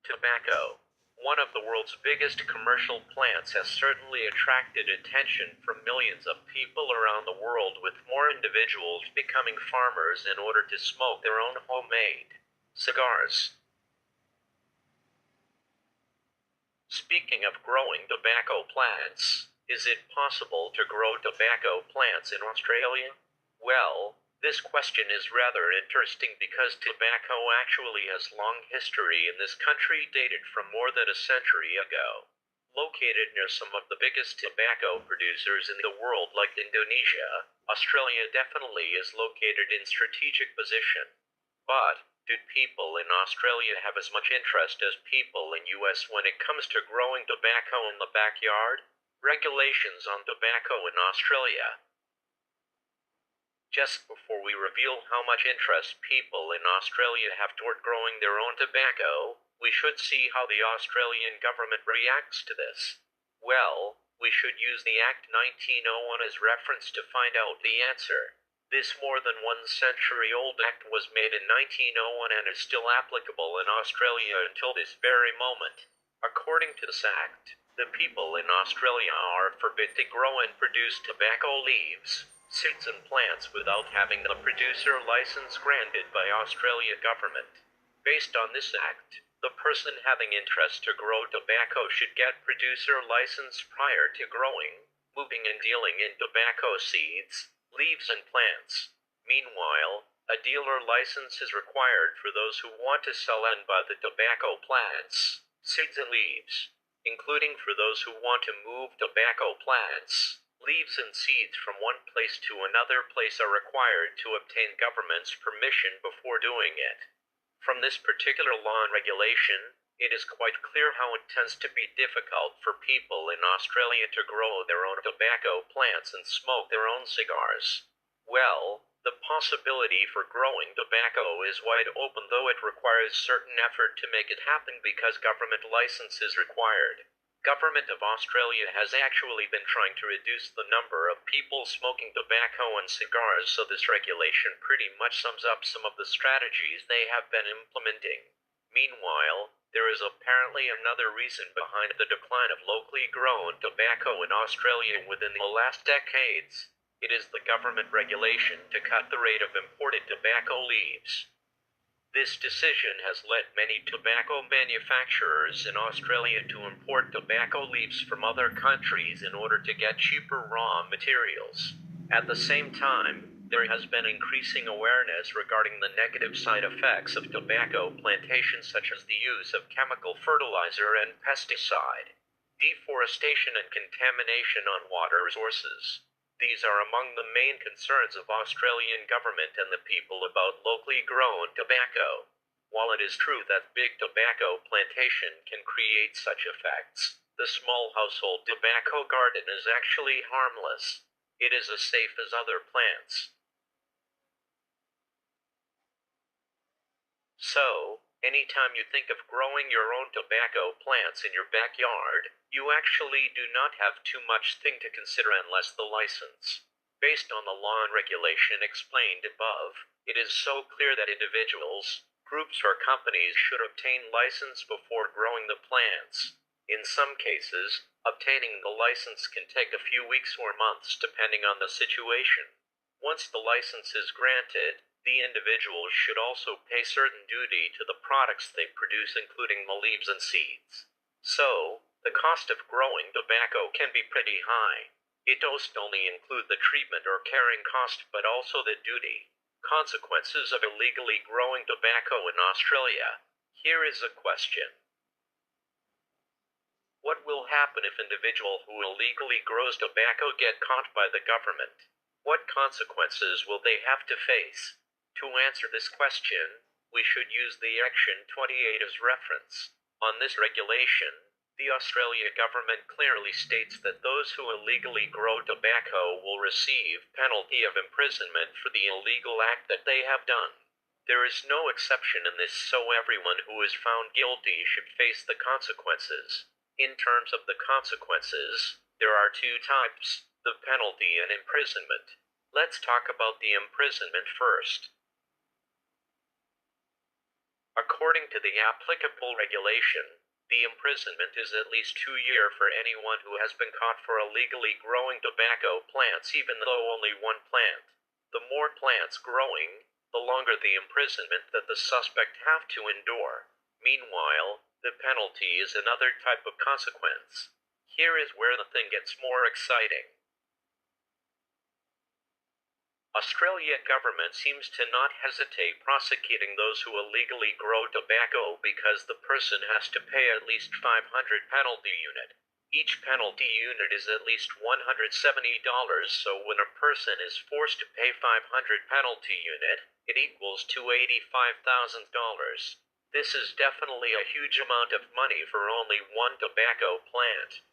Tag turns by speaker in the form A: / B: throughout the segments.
A: Tobacco, one of the world's biggest commercial plants, has certainly attracted attention from millions of people around the world, with more individuals becoming farmers in order to smoke their own homemade cigars. Speaking of growing tobacco plants, is it possible to grow tobacco plants in Australia? Well, this question is rather interesting because tobacco actually has long history in this country, dated from more than a century ago. Located near some of the biggest tobacco producers in the world like Indonesia, Australia definitely is located in strategic position. But do people in Australia have as much interest as people in US when it comes to growing tobacco in the backyard? Regulations on tobacco in Australia. Just before we reveal how much interest people in Australia have toward growing their own tobacco, we should see how the Australian government reacts to this. Well, we should use the Act 1901 as reference to find out the answer. This more than 1 century-old act was made in 1901 and is still applicable in Australia until this very moment. According to this act, the people in Australia are forbid to grow and produce tobacco leaves, seeds and plants without having the producer license granted by Australia government. Based on this act, the person having interest to grow tobacco should get producer license prior to growing, moving and dealing in tobacco seeds, leaves and plants. Meanwhile, a dealer license is required for those who want to sell and buy the tobacco plants, seeds and leaves, including for those who want to move tobacco plants, leaves and seeds from one place to another place are required to obtain government's permission before doing it. From this particular law and regulation, it is quite clear how it tends to be difficult for people in Australia to grow their own tobacco plants and smoke their own cigars. Well, the possibility for growing tobacco is wide open, though it requires certain effort to make it happen because government license is required. Government of Australia has actually been trying to reduce the number of people smoking tobacco and cigars, so this regulation pretty much sums up some of the strategies they have been implementing. Meanwhile, there is apparently another reason behind the decline of locally grown tobacco in Australia within the last decades. It is the government regulation to cut the rate of imported tobacco leaves. This decision has led many tobacco manufacturers in Australia to import tobacco leaves from other countries in order to get cheaper raw materials. At the same time, there has been increasing awareness regarding the negative side effects of tobacco plantations, such as the use of chemical fertilizer and pesticide, deforestation and contamination on water resources. These are among the main concerns of Australian government and the people about locally grown tobacco. While it is true that big tobacco plantation can create such effects, the small household tobacco garden is actually harmless. It is as safe as other plants. So, anytime you think of growing your own tobacco plants in your backyard, you actually do not have too much thing to consider unless the license. Based on the law and regulation explained above, it is so clear that individuals, groups or companies should obtain license before growing the plants. In some cases, obtaining the license can take a few weeks or months depending on the situation. Once the license is granted, the individuals should also pay certain duty to the products they produce, including the leaves and seeds. So, the cost of growing tobacco can be pretty high. It doesn't only include the treatment or carrying cost but also the duty. Consequences of illegally growing tobacco in Australia. Here is a question. What will happen if individual who illegally grows tobacco get caught by the government? What consequences will they have to face? To answer this question, we should use the Action 28 as reference. On this regulation, the Australia government clearly states that those who illegally grow tobacco will receive penalty of imprisonment for the illegal act that they have done. There is no exception in this, so everyone who is found guilty should face the consequences. In terms of the consequences, there are two types, the penalty and imprisonment. Let's talk about the imprisonment first. According According to the applicable regulation, the imprisonment is at least 2 years for anyone who has been caught for illegally growing tobacco plants, even though only one plant. The more plants growing, the longer the imprisonment that the suspect have to endure. Meanwhile, the penalty is another type of consequence. Here is where the thing gets more exciting. Australia government seems to not hesitate prosecuting those who illegally grow tobacco because the person has to pay at least 500 penalty unit. Each penalty unit is at least $170, so when a person is forced to pay 500 penalty unit, it equals to $85,000. This is definitely a huge amount of money for only one tobacco plant.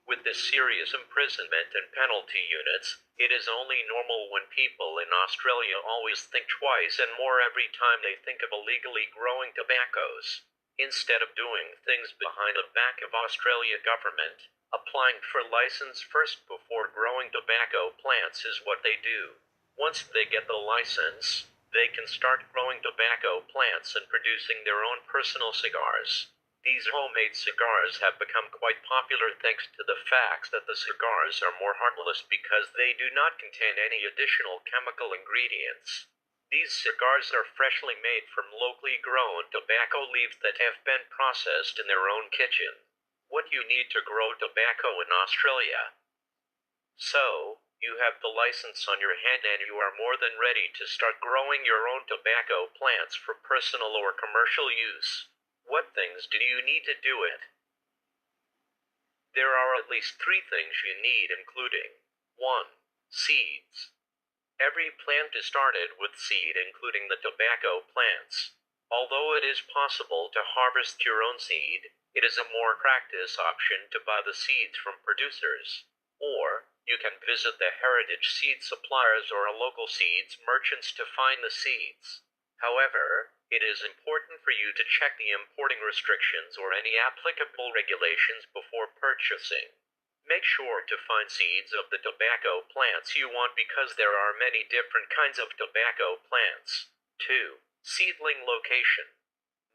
A: With this serious imprisonment and penalty units, it is only normal when people in Australia always think twice and more every time they think of illegally growing tobaccos. Instead of doing things behind the back of Australia government, applying for license first before growing tobacco plants is what they do. Once they get the license, they can start growing tobacco plants and producing their own personal cigars. These homemade cigars have become quite popular thanks to the fact that the cigars are more harmless because they do not contain any additional chemical ingredients. These cigars are freshly made from locally grown tobacco leaves that have been processed in their own kitchen. What you need to grow tobacco in Australia. So, you have the license on your hand and you are more than ready to start growing your own tobacco plants for personal or commercial use. What things do you need to do it? There are at least 3 things you need, including 1. Seeds. Every plant is started with seed, including the tobacco plants. Although it is possible to harvest your own seed, it is a more practice option to buy the seeds from producers. Or, you can visit the heritage seed suppliers or local seeds merchants to find the seeds. However, it is important for you to check the importing restrictions or any applicable regulations before purchasing. Make sure to find seeds of the tobacco plants you want because there are many different kinds of tobacco plants. 2. Seedling location.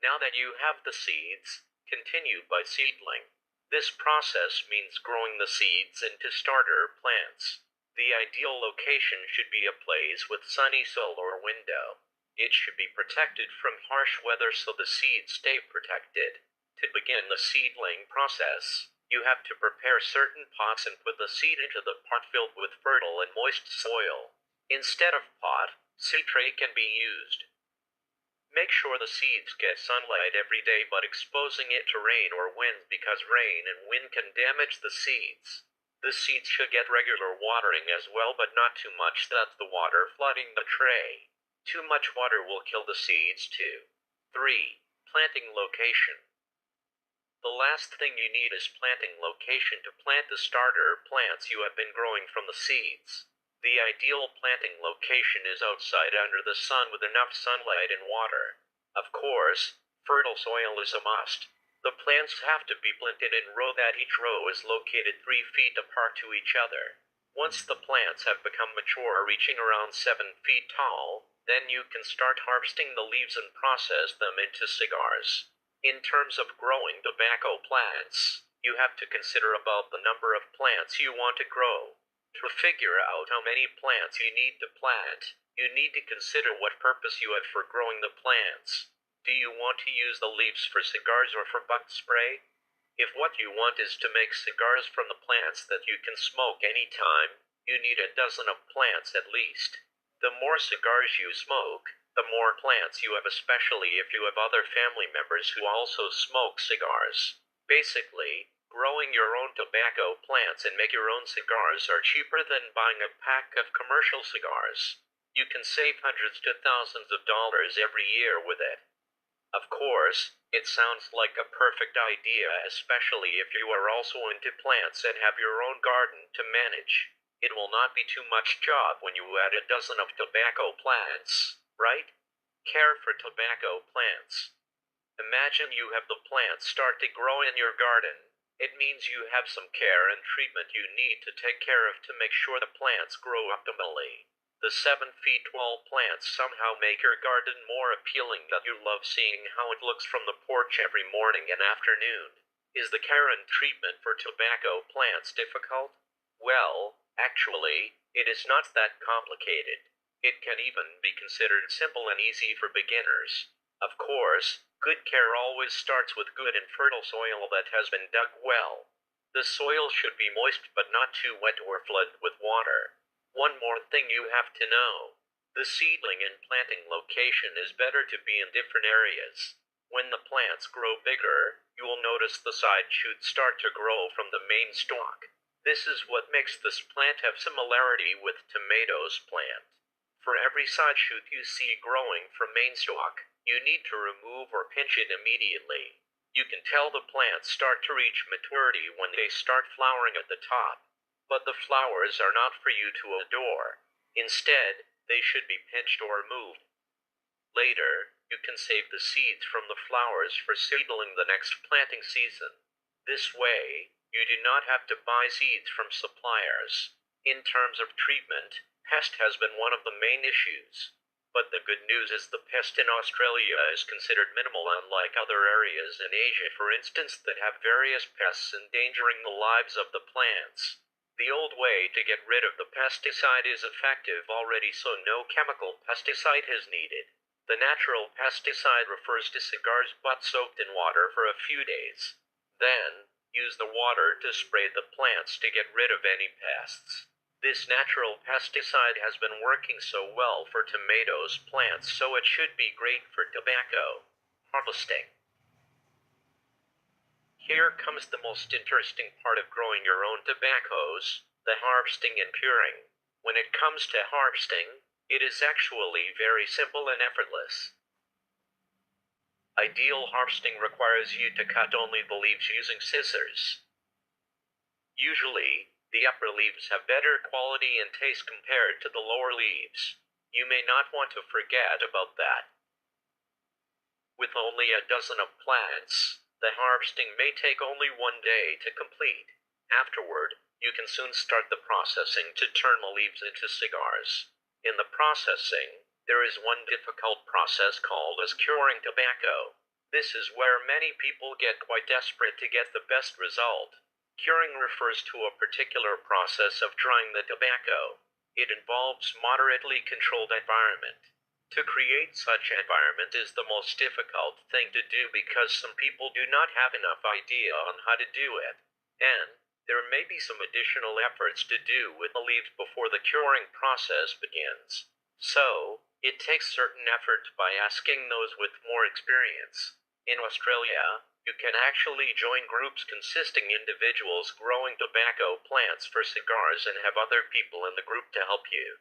A: Now that you have the seeds, continue by seedling. This process means growing the seeds into starter plants. The ideal location should be a place with sunny soil or window. It should be protected from harsh weather so the seeds stay protected. To begin the seedling process, you have to prepare certain pots and put the seed into the pot filled with fertile and moist soil. Instead of pot, seed tray can be used. Make sure the seeds get sunlight every day, but exposing it to rain or wind because rain and wind can damage the seeds. The seeds should get regular watering as well, but not too much that the water flooding the tray. Too much water will kill the seeds too. 3. Planting location. The last thing you need is planting location to plant the starter plants you have been growing from the seeds. The ideal planting location is outside under the sun with enough sunlight and water. Of course, fertile soil is a must. The plants have to be planted in row that each row is located 3 feet apart to each other. Once the plants have become mature, reaching around 7 feet tall, then you can start harvesting the leaves and process them into cigars. In terms of growing tobacco plants, you have to consider about the number of plants you want to grow. To figure out how many plants you need to plant, you need to consider what purpose you have for growing the plants. Do you want to use the leaves for cigars or for butt spray? If what you want is to make cigars from the plants that you can smoke anytime, you need a dozen of plants at least. The more cigars you smoke, the more plants you have, especially if you have other family members who also smoke cigars. Basically, growing your own tobacco plants and make your own cigars are cheaper than buying a pack of commercial cigars. You can save hundreds to thousands of dollars every year with it. Of course, it sounds like a perfect idea, especially if you are also into plants and have your own garden to manage. It will not be too much job when you add a dozen of tobacco plants, right? Care for tobacco plants. Imagine you have the plants start to grow in your garden. It means you have some care and treatment you need to take care of to make sure the plants grow optimally. The 7 feet tall plants somehow make your garden more appealing that you love seeing how it looks from the porch every morning and afternoon. Is the care and treatment for tobacco plants difficult? Well, actually, it is not that complicated. It can even be considered simple and easy for beginners. Of course, good care always starts with good and fertile soil that has been dug well. The soil should be moist but not too wet or flooded with water. One more thing you have to know. The seedling and planting location is better to be in different areas. When the plants grow bigger, you will notice the side shoots start to grow from the main stalk. This is what makes this plant have similarity with tomatoes plant. For every side shoot you see growing from main stalk, you need to remove or pinch it immediately. You can tell the plants start to reach maturity when they start flowering at the top. But the flowers are not for you to adore. Instead, they should be pinched or removed. Later, you can save the seeds from the flowers for seedling the next planting season. This way, you do not have to buy seeds from suppliers. In terms of treatment, pest has been one of the main issues. But the good news is the pest in Australia is considered minimal, unlike other areas in Asia, for instance, that have various pests endangering the lives of the plants. The old way to get rid of the pesticide is effective already, so no chemical pesticide is needed. The natural pesticide refers to cigars butt soaked in water for a few days. Then, use the water to spray the plants to get rid of any pests. This natural pesticide has been working so well for tomatoes plants, so it should be great for tobacco harvesting. Here comes the most interesting part of growing your own tobaccos, the harvesting and curing. When it comes to harvesting, it is actually very simple and effortless. Ideal harvesting requires you to cut only the leaves using scissors. Usually, the upper leaves have better quality and taste compared to the lower leaves. You may not want to forget about that. With only a dozen of plants, the harvesting may take only 1 day to complete. Afterward, you can soon start the processing to turn the leaves into cigars. In the processing, there is one difficult process called as curing tobacco. This is where many people get quite desperate to get the best result. Curing refers to a particular process of drying the tobacco. It involves moderately controlled environment. To create such environment is the most difficult thing to do because some people do not have enough idea on how to do it. And there may be some additional efforts to do with the leaves before the curing process begins. So, it takes certain effort by asking those with more experience. In Australia, you can actually join groups consisting individuals growing tobacco plants for cigars and have other people in the group to help you.